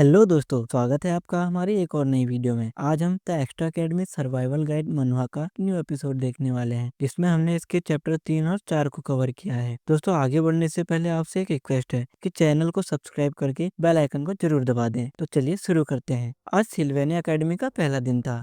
Hello दोस्तों, स्वागत है आपका हमारी एक और नई वीडियो में। आज हम the extra academy survival guide मनवा का न्यू एपिसोड देखने वाले हैं, जिसमें हमने इसके चैप्टर 3 और 4 को कवर किया है। दोस्तों, आगे बढ़ने से पहले आपसे एक रिक्वेस्ट है कि चैनल को सब्सक्राइब करके बेल आइकन को जरूर दबा दें। तो चलिए शुरू करते हैं। आज सिल्वेनिया अकेडमी का पहला दिन था।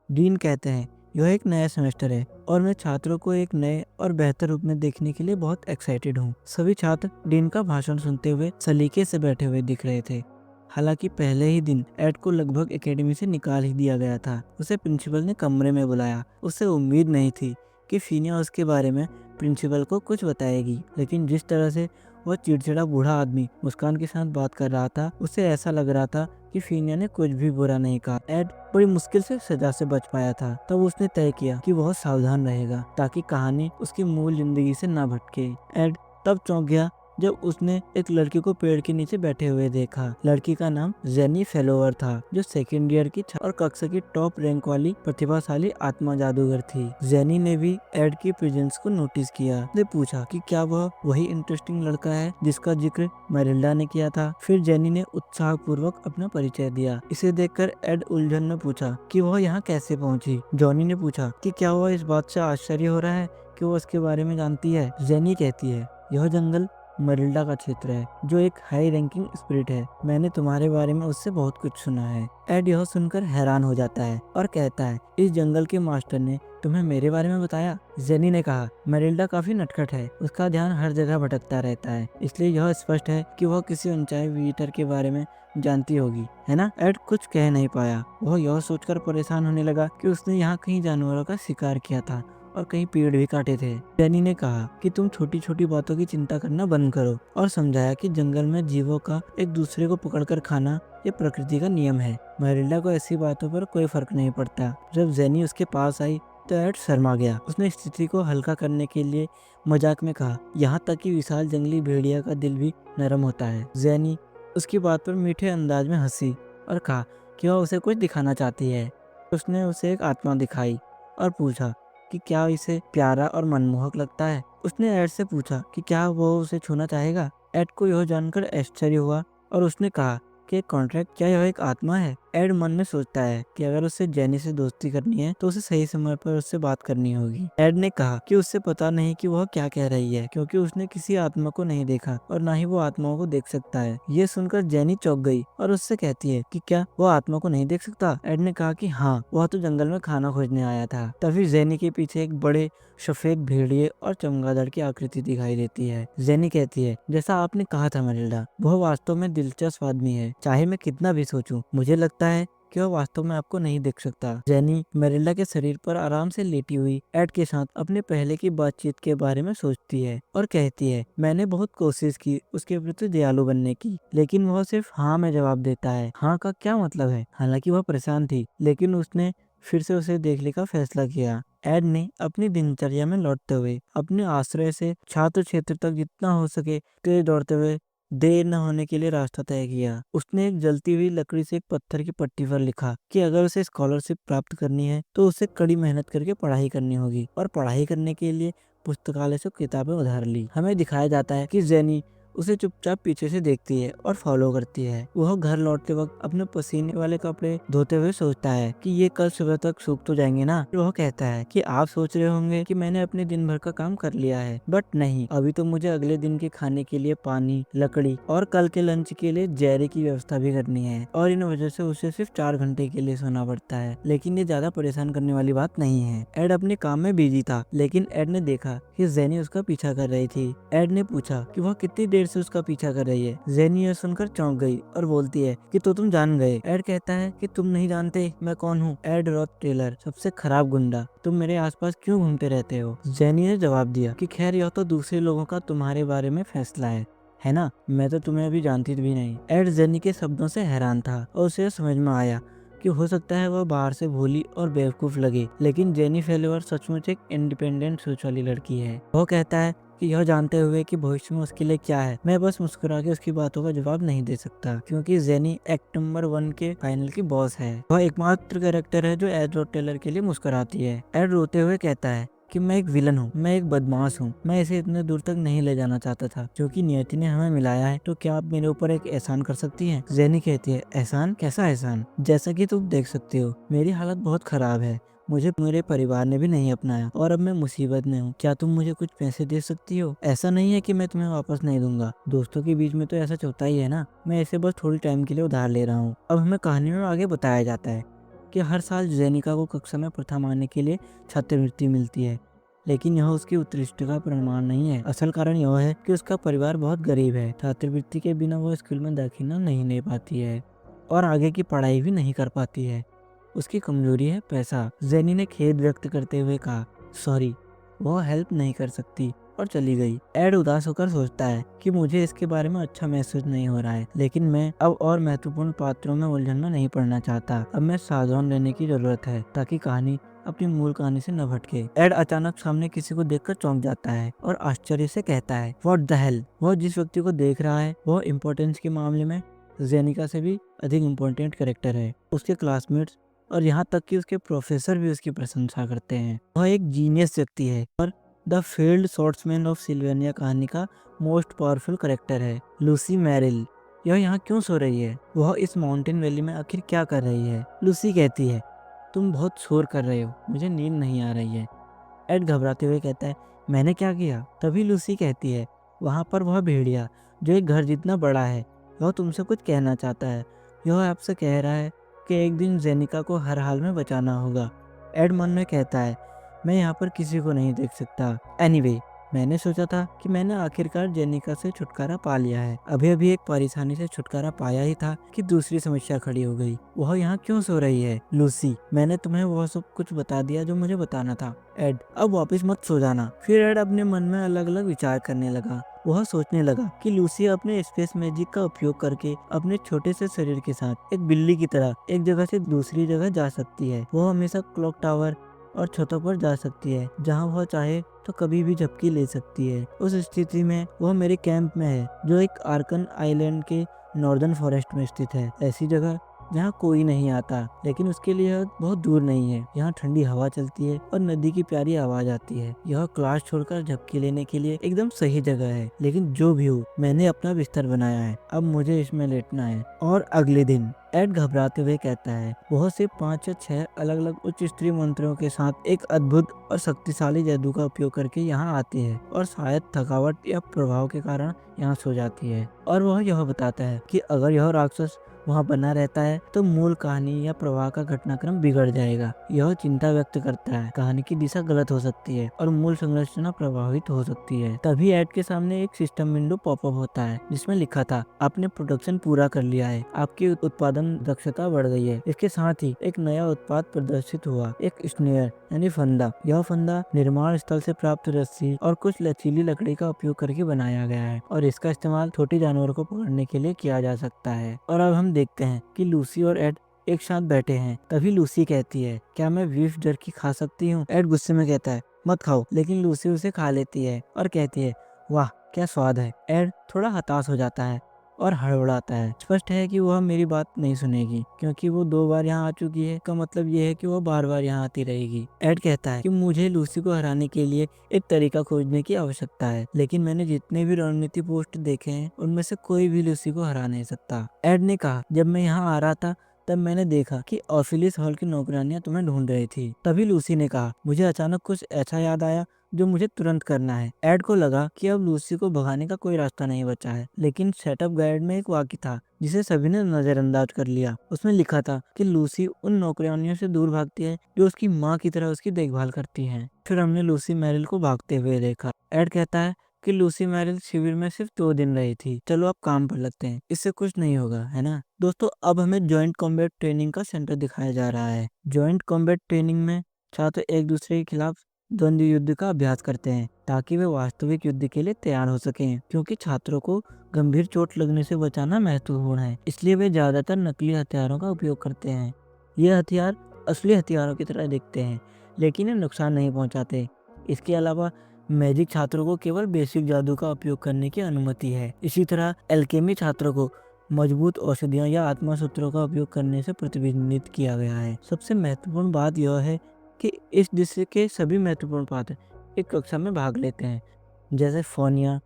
डीन कहते हैं, यह एक नया सेमेस्टर है और मैं छात्रों को एक नए और बेहतर रूप में देखने के लिए बहुत एक्साइटेड हूँ। सभी छात्र डीन का भाषण सुनते हुए सलीके से बैठे हुए दिख रहे थे। हालांकि पहले ही दिन एड को लगभग एकेडमी से निकाल ही दिया गया था। उसे प्रिंसिपल ने कमरे में बुलाया। उसे उम्मीद नहीं थी कि फीनिया उसके बारे में प्रिंसिपल को कुछ बताएगी, लेकिन जिस तरह से वह चिड़चिड़ा बूढ़ा आदमी मुस्कान के साथ बात कर रहा था, उसे ऐसा लग रहा था कि फीनिया ने कुछ भी बुरा नहीं कहा। एड बड़ी मुश्किल से सजा से बच पाया था। तब उसने तय किया कि वह सावधान रहेगा ताकि कहानी उसकी मूल जिंदगी से न भटके। एड तब चौंक गया जब उसने एक लड़की को पेड़ के नीचे बैठे हुए देखा। लड़की का नाम जेनी फेलोवर था, जो सेकेंड ईयर की और कक्षा की टॉप रैंक वाली प्रतिभाशाली आत्मा जादूगर थी। जेनी ने भी एड की प्रेजेंस को नोटिस किया। उसने पूछा कि क्या वह वही इंटरेस्टिंग लड़का है जिसका जिक्र मैरिल्डा ने किया था। फिर जेनी ने उत्साह पूर्वक अपना परिचय दिया। इसे देखकर एड उलझन में पूछा कि वह यहाँ कैसे पहुँची। जॉनी ने पूछा कि क्या वह इस बात से आश्चर्य हो रहा है कि वह उसके बारे में जानती है। जेनी कहती है, यह जंगल मरिल्डा का क्षेत्र है, जो एक हाई रैंकिंग स्पिरिट है। मैंने तुम्हारे बारे में उससे बहुत कुछ सुना है। एड यह सुनकर हैरान हो जाता है और कहता है, इस जंगल के मास्टर ने तुम्हें मेरे बारे में बताया। जेनी ने कहा, मरिल्डा काफी नटखट है, उसका ध्यान हर जगह भटकता रहता है, इसलिए यह स्पष्ट है कि वह किसी अनचाहे विजिटर के बारे में जानती होगी, है ना। एड कुछ कह नहीं पाया। वह यह सोचकर परेशान होने लगा कि उसने यहाँ कहीं जानवरों का शिकार किया था और कई पेड़ भी काटे थे। डैनी ने कहा कि तुम छोटी छोटी बातों की चिंता करना बंद करो और समझाया कि जंगल में जीवों का एक दूसरे को पकड़कर खाना ये प्रकृति का नियम है। मैरिल्डा को ऐसी बातों पर कोई फर्क नहीं पड़ता। जब जेनी उसके पास आई तो एड शर्मा गया। उसने स्थिति को हल्का करने के लिए मजाक में कहा, यहाँ तक कि विशाल जंगली भेड़िया का दिल भी नरम होता है। जेनी उसकी बात पर मीठे अंदाज में हंसी और कहा कि वह उसे कुछ दिखाना चाहती है। उसने उसे एक आत्मा दिखाई और पूछा कि क्या इसे प्यारा और मनमोहक लगता है। उसने एड से पूछा कि क्या वो उसे छूना चाहेगा। एड को यह जानकर आश्चर्य हुआ और उसने कहा कि कॉन्ट्रैक्ट, क्या यह एक आत्मा है। एड मन में सोचता है कि अगर उसे जेनी से दोस्ती करनी है तो उसे सही समय पर उससे बात करनी होगी। एड ने कहा कि उससे पता नहीं कि वह क्या कह रही है, क्योंकि उसने किसी आत्मा को नहीं देखा और ना ही वो आत्माओं को देख सकता है। ये सुनकर जेनी चौंक गई और उससे कहती है कि क्या वो आत्मा को नहीं देख सकता। एड ने कहा कि हाँ, वह तो जंगल में खाना खोजने आया था। तभी जेनी के पीछे एक बड़े सफेद भेड़िए और चमगादड़ की आकृति दिखाई देती है। जेनी कहती है, जैसा आपने कहा था मरिल्डा, वह वास्तव में दिलचस्प आदमी है। चाहे मैं कितना भी सोचूं, मुझे लगता है कि वह वास्तव में आपको नहीं देख सकता। जेनी मेरिल्डा के शरीर पर आराम से लेटी हुई एड के साथ अपने पहले की बातचीत के बारे में सोचती है और कहती है, मैंने बहुत कोशिश की उसके प्रति दयालु बनने की, लेकिन वह सिर्फ हाँ में जवाब देता है। हाँ का क्या मतलब है। हालांकि वह परेशान थी, लेकिन उसने फिर से उसे देखने का फैसला किया। एड ने अपनी दिनचर्या में लौटते हुए अपने आश्रय से छात्र क्षेत्र तक जितना हो सके तेज दौड़ते हुए देर न होने के लिए रास्ता तय किया। उसने एक जलती हुई लकड़ी से एक पत्थर की पट्टी पर लिखा कि अगर उसे स्कॉलरशिप प्राप्त करनी है तो उसे कड़ी मेहनत करके पढ़ाई करनी होगी, और पढ़ाई करने के लिए पुस्तकालय से किताबें उधार ली। हमें दिखाया जाता है कि जेनी उसे चुपचाप पीछे से देखती है और फॉलो करती है। वह घर लौटते वक्त अपने पसीने वाले कपड़े धोते हुए सोचता है कि ये कल सुबह तक सूख तो जाएंगे ना। वह कहता है कि आप सोच रहे होंगे कि मैंने अपने दिन भर का काम कर लिया है, बट नहीं, अभी तो मुझे अगले दिन के खाने के लिए पानी, लकड़ी और कल के लंच के लिए जेरी की व्यवस्था भी करनी है, और इन वजह से उसे सिर्फ 4 घंटे के लिए सोना पड़ता है। लेकिन ये ज्यादा परेशान करने वाली बात नहीं है। एड अपने काम में बिजी था, लेकिन एड ने देखा कि जेनी उसका पीछा कर रही थी। एड ने पूछा कि वह कितनी देर से उसका पीछा कर रही है। जेनी यह सुनकर चौंक गई और बोलती है कि तो तुम जान गए। एड कहता है कि तुम नहीं जानते मैं कौन हूँ। एड रॉथ टेलर, सबसे खराब गुंडा। तुम मेरे आसपास क्यों घूमते रहते हो। जेनी ने जवाब दिया कि खैर, यह तो दूसरे लोगों का तुम्हारे बारे में फैसला है ना, मैं तो तुम्हें अभी जानती भी नहीं। एड जेनी के शब्दों से हैरान था और उसे समझ में आया कि हो सकता है वह बाहर से भोली और बेवकूफ लगे, लेकिन जेनी फेलोवर सचमुच एक इंडिपेंडेंट सोच वाली लड़की है। वो कहता है कि यह जानते हुए कि भविष्य में उसके लिए क्या है, मैं बस मुस्कुरा के उसकी बातों का जवाब नहीं दे सकता, क्योंकि जेनी एक्ट नंबर 1 के फाइनल की बॉस है। वह एकमात्र कैरेक्टर है जो एड रॉथ टेलर के लिए मुस्कुराती है। एड रोते हुए कहता है कि मैं एक विलन हूँ, मैं एक बदमाश हूँ, मैं इसे इतने दूर तक नहीं ले जाना चाहता था, क्योंकि नियति ने हमें मिलाया है। तो क्या आप मेरे ऊपर एक एहसान कर सकती हैं? जेनी कहती है, एहसान? कैसा एहसान? जैसा कि तुम देख सकते हो मेरी हालत बहुत खराब है, मुझे मेरे परिवार ने भी नहीं अपनाया और अब मैं मुसीबत में हूँ। क्या तुम मुझे कुछ पैसे दे सकती हो? ऐसा नहीं है कि मैं तुम्हें वापस नहीं दूंगा, दोस्तों के बीच में तो ऐसा होता ही है ना। मैं इसे बस थोड़ी टाइम के लिए उधार ले रहा हूँ। अब हमें कहानी में आगे बताया जाता है कि हर साल जेनिका को कक्षा में प्रथम आने के लिए छात्रवृत्ति मिलती है, लेकिन यह उसकी उत्कृष्ट का प्रमाण नहीं है। असल कारण यह है कि उसका परिवार बहुत गरीब है। छात्रवृत्ति के बिना वो स्कूल में दाखिला नहीं ले पाती है और आगे की पढ़ाई भी नहीं कर पाती है। उसकी कमजोरी है पैसा। जेनी ने खेद व्यक्त करते हुए कहा, सॉरी, वो हेल्प नहीं कर सकती, और चली गई। एड उदास होकर सोचता है कि मुझे इसके बारे में अच्छा महसूस नहीं हो रहा है, लेकिन मैं अब और महत्वपूर्ण पात्रों में उलझन में नहीं पड़ना चाहता। अब मैं सावधान रहने की जरूरत है ताकि कहानी अपनी मूल कहानी से न भटके। एड अचानक सामने किसी को देखकर चौंक जाता है और आश्चर्य से कहता है, व्हाट द हेल। वह जिस व्यक्ति को देख रहा है वह इम्पोर्टेंस के मामले में जेनिका से भी अधिक इम्पोर्टेंट कैरेक्टर है। उसके क्लासमेट्स और यहाँ तक कि उसके प्रोफेसर भी उसकी प्रशंसा करते हैं। वह एक जीनियस व्यक्ति है और द फील्ड शॉर्ट्समैन ऑफ सिल्वेनिया कहानी का मोस्ट पावरफुल कैरेक्टर है। लूसी मैरिल, यह यहाँ क्यों सो रही है? वह इस माउंटेन वैली में आखिर क्या कर रही है? लूसी कहती है, तुम बहुत शोर कर रहे हो, मुझे नींद नहीं आ रही है। एड घबराते हुए कहता है, मैंने क्या किया? तभी लूसी कहती है, वहाँ पर वह भेड़िया जो एक घर जितना बड़ा है, वह तुमसे कुछ कहना चाहता है। यह आपसे कह रहा है कि एक दिन जेनिका को हर हाल में बचाना होगा। एड मन में कहता है, मैं यहाँ पर किसी को नहीं देख सकता। एनीवे, मैंने सोचा था कि मैंने आखिरकार जेनिका से छुटकारा पा लिया है। अभी अभी एक परेशानी से छुटकारा पाया ही था कि दूसरी समस्या खड़ी हो गई। वह यहाँ क्यों सो रही है? लूसी, मैंने तुम्हें वह सब कुछ बता दिया जो मुझे बताना था। एड, अब वापस मत सो जाना। फिर एड अपने मन में अलग अलग विचार करने लगा। वह सोचने लगा कि लूसी अपने स्पेस मैजिक का उपयोग करके अपने छोटे से शरीर के साथ एक बिल्ली की तरह एक जगह से दूसरी जगह जा सकती है। वह हमेशा क्लॉक टावर और छतों पर जा सकती है, जहां वह चाहे तो कभी भी झपकी ले सकती है। उस स्थिति में वह मेरे कैंप में है, जो एक आर्कन आइलैंड के नॉर्दर्न फॉरेस्ट में स्थित है। ऐसी जगह जहाँ कोई नहीं आता, लेकिन उसके लिए यह बहुत दूर नहीं है। यहाँ ठंडी हवा चलती है और नदी की प्यारी आवाज आती है। यह क्लास छोड़कर झपकी लेने के लिए एकदम सही जगह है। लेकिन जो भी हो, मैंने अपना बिस्तर बनाया है, अब मुझे इसमें लेटना है। और अगले दिन एड घबराते हुए कहता है, बहुत से 5 या 6 अलग अलग उच्च स्तरीय मंत्रों के साथ एक अद्भुत और शक्तिशाली जादू का उपयोग करके यहाँ आती है और शायद थकावट या प्रभाव के कारण यहाँ सो जाती है। और वह यह बताता है कि अगर यह राक्षस वहाँ बना रहता है तो मूल कहानी या प्रवाह का घटनाक्रम बिगड़ जाएगा। यह चिंता व्यक्त करता है, कहानी की दिशा गलत हो सकती है और मूल संरचना प्रभावित हो सकती है। तभी एड के सामने एक सिस्टम विंडो पॉपअप होता है, जिसमें लिखा था, आपने प्रोडक्शन पूरा कर लिया है, आपकी उत्पादन दक्षता बढ़ गई है। इसके साथ ही एक नया उत्पाद प्रदर्शित हुआ, एक स्नेयर यानी फंदा। यह फंदा निर्माण स्थल से प्राप्त रस्सी और कुछ लचीली लकड़ी का उपयोग करके बनाया गया है और इसका इस्तेमाल छोटे जानवरों को पकड़ने के लिए किया जा सकता है। और अब हम देखते हैं कि लूसी और एड एक साथ बैठे हैं। तभी लूसी कहती है, क्या मैं बीफ जर्की खा सकती हूँ? एड गुस्से में कहता है, मत खाओ, लेकिन लूसी उसे खा लेती है और कहती है, वाह क्या स्वाद है। एड थोड़ा हताश हो जाता है और हड़बड़ाता है। स्पष्ट है कि वह मेरी बात नहीं सुनेगी, क्योंकि वो 2 बार यहाँ आ चुकी है। का मतलब ये है कि वह बार बार यहाँ आती रहेगी। एड कहता है कि मुझे लूसी को हराने के लिए एक तरीका खोजने की आवश्यकता है, लेकिन मैंने जितने भी रणनीति पोस्ट देखे हैं उनमें से कोई भी लूसी को हरा नहीं सकता। एड ने कहा, जब मैं यहाँ आ रहा था तब मैंने देखा कि ऑफिलिस हॉल की नौकरानियां तुम्हें ढूंढ रही थी। तभी लूसी ने कहा, मुझे अचानक कुछ ऐसा याद आया जो मुझे तुरंत करना है। एड को लगा कि अब लूसी को भगाने का कोई रास्ता नहीं बचा है, लेकिन सेटअप गाइड में एक वाक्य था जिसे सभी ने नजरअंदाज कर लिया। उसमें लिखा था कि लूसी उन नौकरानियों से दूर भागती है जो उसकी माँ की तरह उसकी देखभाल करती हैं। फिर हमने लूसी मैरिल को भागते हुए देखा। एड कहता है कि लूसी मैरिल शिविर में सिर्फ 2 दिन रही थी। चलो अब काम पर लगते हैं, इससे कुछ नहीं होगा, है ना? दोस्तों, अब हमें जॉइंट कॉम्बैट ट्रेनिंग का सेंटर दिखाया जा रहा है। जॉइंट कॉम्बैट ट्रेनिंग में छात्र एक दूसरे के खिलाफ द्वंद्व युद्ध का अभ्यास करते हैं ताकि वे वास्तविक युद्ध के लिए तैयार हो सकें, क्योंकि छात्रों को गंभीर चोट लगने से बचाना महत्वपूर्ण है। इसलिए वे ज्यादातर नकली हथियारों का उपयोग करते हैं। ये हथियार असली हथियारों की तरह दिखते हैं, लेकिन ये नुकसान नहीं पहुंचाते। इसके अलावा मैजिक छात्रों को केवल बेसिक जादू का उपयोग करने की अनुमति है। इसी तरह एल्केमी छात्रों को मजबूत औषधियों या आत्मा सूत्रों का उपयोग करने से प्रतिबंधित किया गया है। सबसे महत्वपूर्ण बात यह है कि इस दृश्य के सभी महत्वपूर्ण पात्र एक कक्षा में भाग लेते हैं, जैसे फोनिया,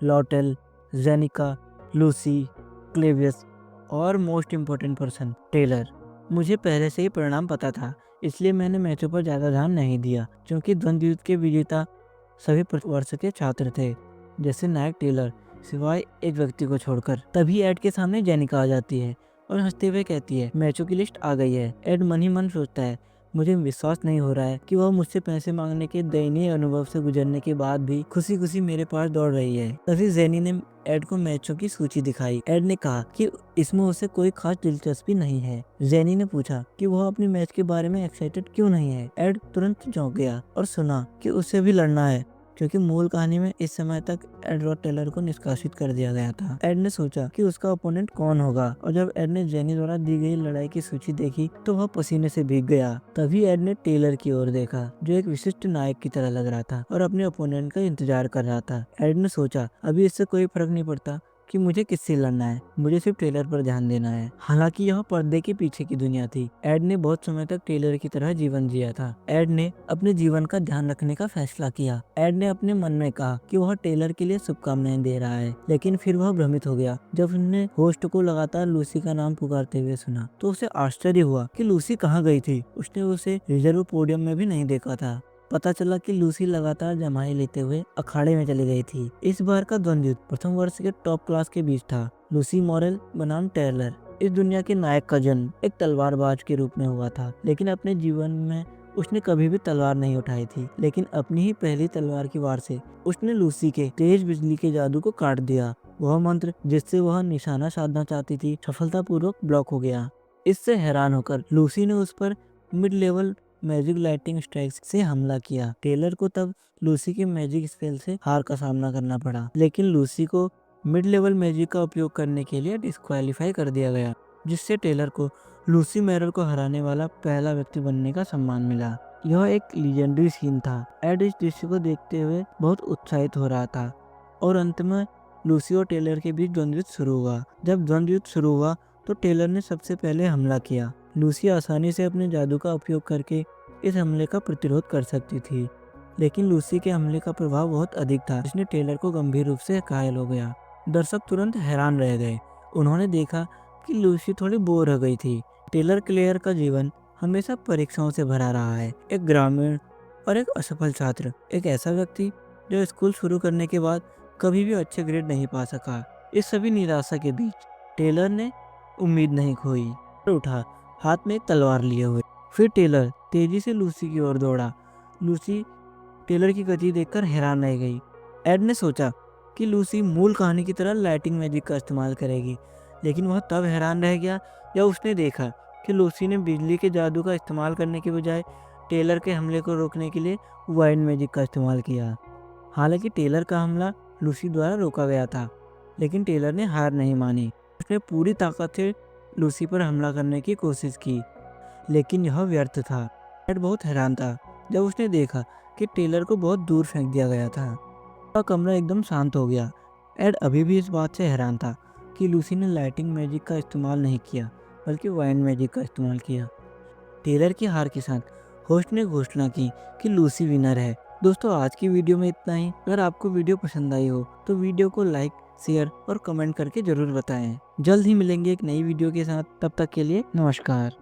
लॉटेल, जेनिका, लूसी, क्लेवियस और मोस्ट इम्पोर्टेंट पर्सन टेलर। मुझे पहले से ही परिणाम पता था, इसलिए मैंने मैचों पर ज़्यादा ध्यान नहीं दिया, क्योंकि द्वंद्व युद्ध के विजेता सभी वर्ष के छात्र थे, जैसे नायक टेलर, सिवाय एक व्यक्ति को छोड़कर। तभी एड के सामने जेनिका आ जाती है और हंसते हुए कहती है, मैचों की लिस्ट आ गई है। एड मन ही मन सोचता है, मुझे विश्वास नहीं हो रहा है कि वह मुझसे पैसे मांगने के दयनीय अनुभव से गुजरने के बाद भी खुशी खुशी मेरे पास दौड़ रही है। तभी जेनी ने एड को मैचों की सूची दिखाई। एड ने कहा कि इसमें उसे कोई खास दिलचस्पी नहीं है। जेनी ने पूछा कि वह अपने मैच के बारे में एक्साइटेड क्यों नहीं है। एड तुरंत चौंक गया और सुना कि उसे भी लड़ना है, क्योंकि मूल कहानी में इस समय तक एडवर्ड टेलर को निष्कासित कर दिया गया था। एड ने सोचा कि उसका ओपोनेंट कौन होगा, और जब एड ने जेनी द्वारा दी गई लड़ाई की सूची देखी तो वह पसीने से भीग गया। तभी एड ने टेलर की ओर देखा, जो एक विशिष्ट नायक की तरह लग रहा था और अपने ओपोनेंट का इंतजार कर रहा था। एड ने सोचा, अभी इससे कोई फर्क नहीं पड़ता कि मुझे किससे लड़ना है, मुझे सिर्फ टेलर पर ध्यान देना है। हालांकि यह पर्दे के पीछे की दुनिया थी। एड ने बहुत समय तक टेलर की तरह जीवन जिया था। एड ने अपने जीवन का ध्यान रखने का फैसला किया। एड ने अपने मन में कहा कि वह टेलर के लिए शुभकामनाएं दे रहा है, लेकिन फिर वह भ्रमित हो गया जब उसने होस्ट को लगातार लूसी का नाम पुकारते हुए सुना। तो उसे आश्चर्य हुआ कि लूसी कहाँ गई थी। उसने उसे रिजर्व पोडियम में भी नहीं देखा था। पता चला कि लूसी लगातार जमाई लेते हुए अखाड़े में चली गई थी। इस बार का द्वंद्व युद्ध प्रथम वर्ष के टॉप क्लास के बीच था। लूसी मॉरेल बनाम टेलर इस दुनिया के नायक का जन्म एक तलवारबाज के रूप में हुआ था, लेकिन अपने जीवन में उसने कभी भी तलवार नहीं उठाई थी। लेकिन अपनी ही पहली तलवार की वार से उसने लूसी के तेज बिजली के जादू को काट दिया। वह मंत्र जिससे वह निशाना साधना चाहती थी सफलतापूर्वक ब्लॉक हो गया। इससे हैरान होकर लूसी ने उस पर mid level magic lighting strikes से हमला किया। टेलर को तब लूसी के मैजिक स्पेल से हार का सामना करना पड़ा, लेकिन लूसी को मिड लेवल मैजिक का उपयोग करने के लिए डिस्क्वालीफाई कर दिया गया, जिससे टेलर को लूसी मैरल को हराने वाला पहला व्यक्ति बनने का सम्मान मिला। यह एक लीजेंडरी सीन था। एड इस दृश्य को देखते हुए बहुत उत्साहित हो रहा था और अंत में लूसी और टेलर के बीच द्वंद्व युद्ध शुरू हुआ। जब द्वंद्व युद्ध शुरू हुआ तो टेलर ने सबसे पहले हमला किया। लूसी आसानी से अपने जादू का उपयोग करके इस हमले का प्रतिरोध कर सकती थी, लेकिन लूसी के हमले का प्रभाव बहुत अधिक था, जिसने टेलर को गंभीर रूप से घायल हो गया। दर्शक तुरंत हैरान रह गए। उन्होंने देखा कि लूसी थोड़ी बोर हो गई थी। टेलर क्लेयर का जीवन हमेशा परीक्षाओं से भरा रहा है। एक ग्रामीण और एक असफल छात्र, एक ऐसा व्यक्ति जो स्कूल शुरू करने के बाद कभी भी अच्छे ग्रेड नहीं पा सका। इस सभी निराशा के बीच टेलर ने उम्मीद नहीं खोई। उठा, हाथ में एक तलवार लिए हुए। फिर टेलर तेजी से लूसी की ओर दौड़ा। लूसी टेलर की गति देखकर हैरान रह गई। एड ने सोचा कि लूसी मूल कहानी की तरह लाइटिंग मैजिक का इस्तेमाल करेगी, लेकिन वह तब हैरान रह गया जब उसने देखा कि लूसी ने बिजली के जादू का इस्तेमाल करने के बजाय टेलर के हमले को रोकने के लिए वाइल्ड मैजिक का इस्तेमाल किया। हालांकि टेलर का हमला लूसी द्वारा रोका गया था, लेकिन टेलर ने हार नहीं मानी। उसने पूरी ताकत से लूसी पर हमला करने की कोशिश की, लेकिन यह व्यर्थ था। एड बहुत हैरान था जब उसने देखा कि टेलर को बहुत दूर फेंक दिया गया था। पूरा कमरा एकदम शांत हो गया। एड अभी भी इस बात से हैरान था कि लूसी ने लाइटिंग मैजिक का इस्तेमाल नहीं किया, बल्कि वाइल्ड मैजिक का इस्तेमाल किया। टेलर की हार के साथ होस्ट ने घोषणा की कि लूसी विनर है। दोस्तों, आज की वीडियो में इतना ही। अगर आपको वीडियो पसंद आई हो तो वीडियो को लाइक, शेयर और कमेंट करके जरूर बताएं। जल्द ही मिलेंगे एक नई वीडियो के साथ। तब तक के लिए नमस्कार।